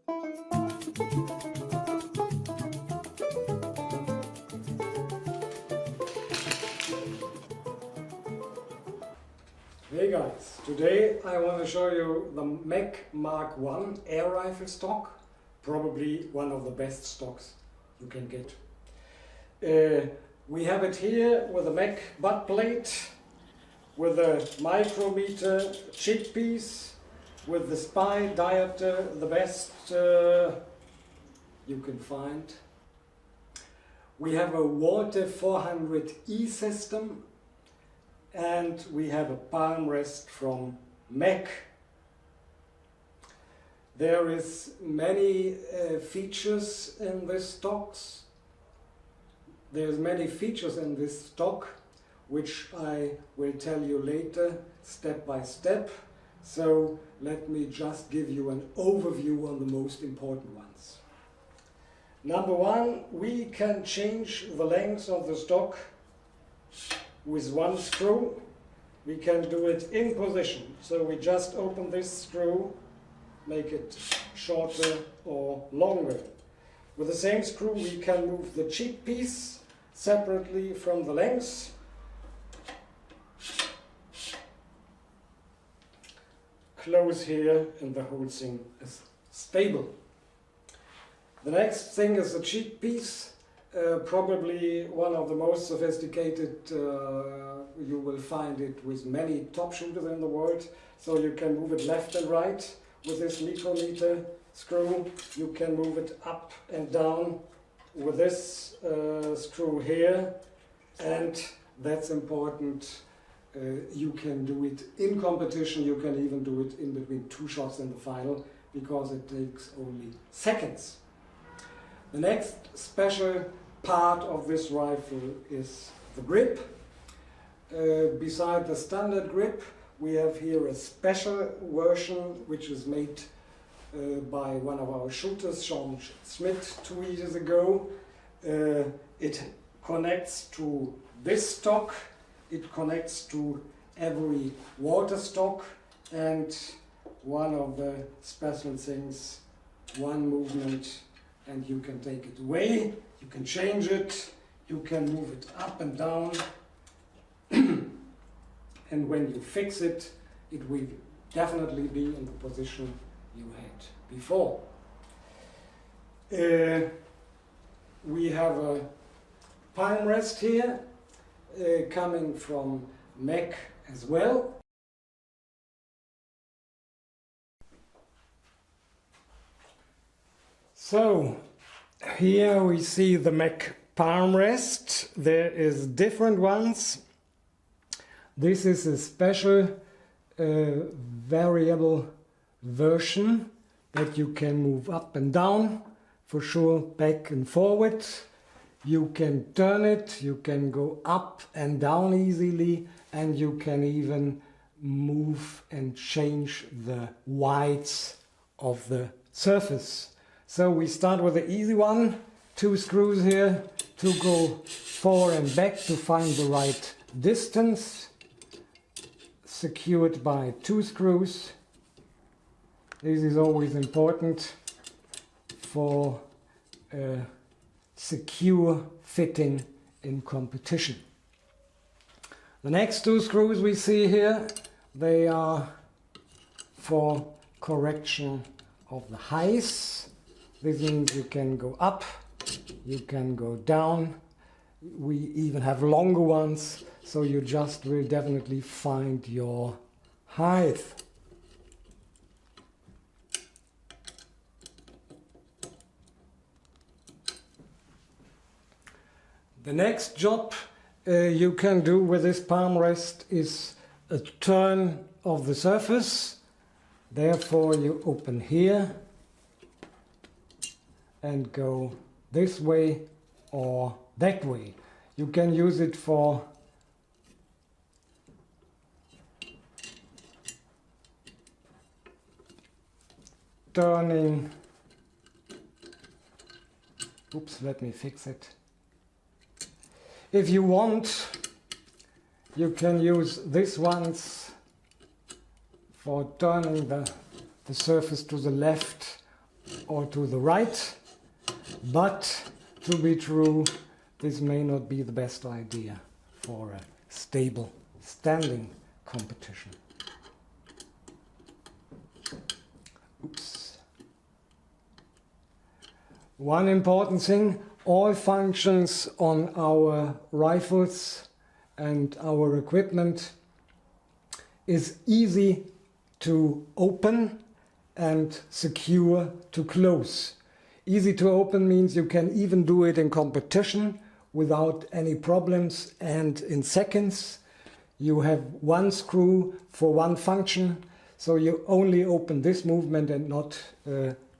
Hey guys, today I want to show you the Mec Mark I air rifle stock, probably one of the best stocks you can get. We have it here with a Mec butt plate, with a micrometer chip piece, with the spy diopter, the best you can find. We have a Walter 400E system, and we have a palm rest from Mec. There is many features in this stocks. There's many features in this stock which I will tell you later step by step. So let me just give you an overview on the most important ones. Number one, we can change the length of the stock with one screw. We can do it in position. So we just open this screw, make it shorter or longer. With the same screw we can move the cheek piece separately from the length. Close here and the whole thing is stable. The next thing is the cheek piece. Probably one of the most sophisticated, you will find it with many top shooters in the world. So you can move it left and right with this micrometer screw. You can move it up and down with this screw here. And that's important, you can do it in competition. You can even do it in between two shots in the final, because it takes only seconds. The next special part of this rifle is the grip. Beside the standard grip, we have here a special version which is made by one of our shooters, Sean Smith, 2 years ago. It connects to this stock, it connects to every water stock, and one of the special things, one movement, and you can take it away, you can change it, you can move it up and down, and when you fix it, it will definitely be in the position you had before. We have a palm rest here, coming from Mec as well. So here we see the Mec Palm Rest. There is different ones. This is a special variable version that you can move up and down, for sure back and forward. You can turn it, you can go up and down easily, and you can even move and change the widths of the surface. So we start with the easy one, 2 screws here to go forward and back to find the right distance, secured by 2 screws. This is always important for secure fitting in competition. The next 2 screws we see here, they are for correction of the height. This means you can go up, you can go down. We even have longer ones, so you just will definitely find your height. The next job you can do with this palm rest is a turn of the surface. Therefore you open here and go this way or that way. You can use it for turning. Oops, let me fix it. If you want, you can use these ones for turning the surface to the left or to the right, but to be true, this may not be the best idea for a stable standing competition. Oops. One important thing, all functions on our rifles and our equipment is easy to open and secure to close. Easy to open means you can even do it in competition without any problems and in seconds. You have one screw for one function, so you only open this movement and not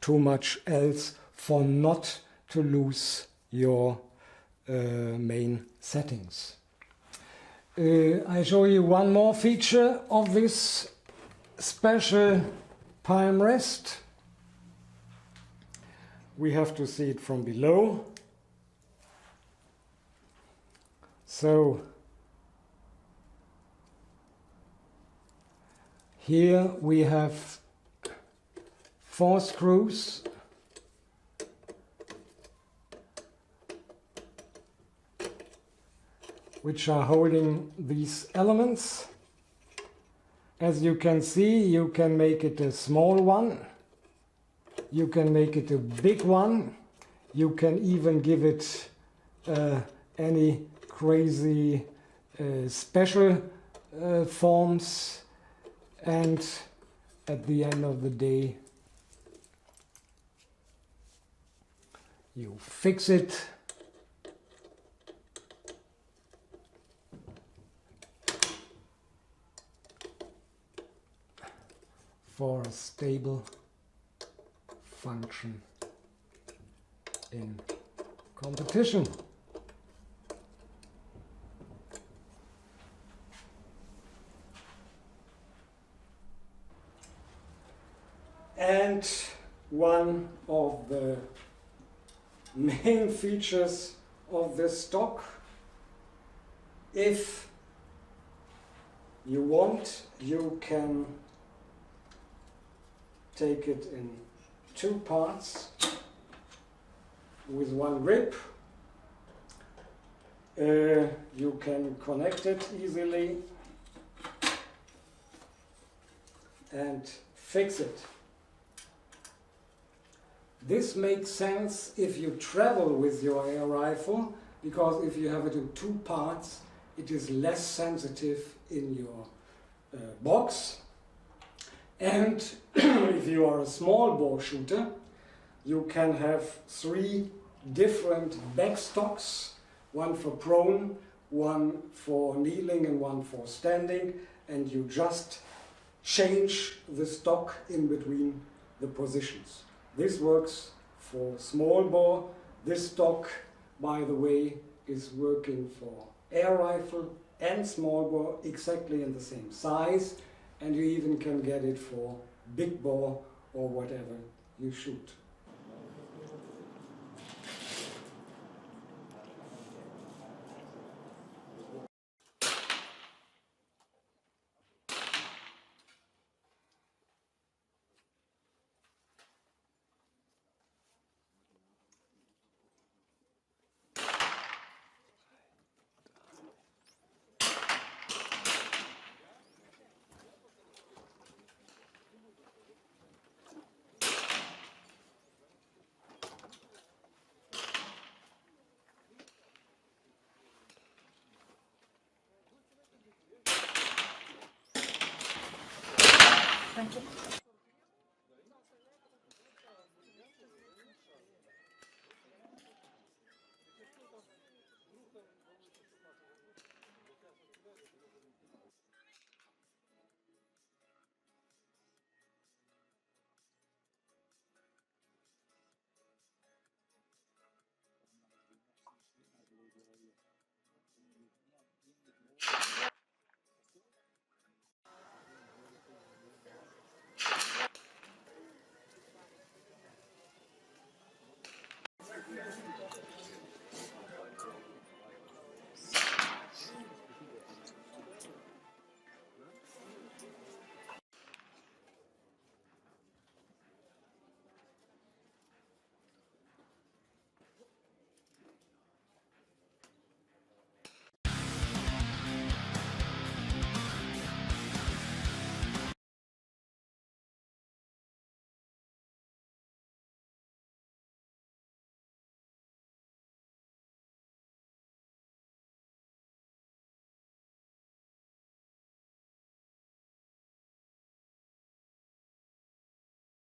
too much else for not to lose your main settings. I show you one more feature of this special palm rest. We have to see it from below. So here we have 4 screws which are holding these elements. As you can see, you can make it a small one, you can make it a big one, you can even give it any crazy special forms, and at the end of the day you fix it for a stable function in competition. And one of the main features of this stock, if you want, you can take it in 2 parts with one grip. You can connect it easily and fix it. This makes sense if you travel with your air rifle, because if you have it in 2 parts, it is less sensitive in your box. And if you are a small bore shooter, you can have 3 different backstocks, one for prone, one for kneeling and one for standing, and you just change the stock in between the positions. This works for small bore. This stock, by the way, is working for air rifle and small bore exactly in the same size, and you even can get it for big bore or whatever you shoot. Thank you.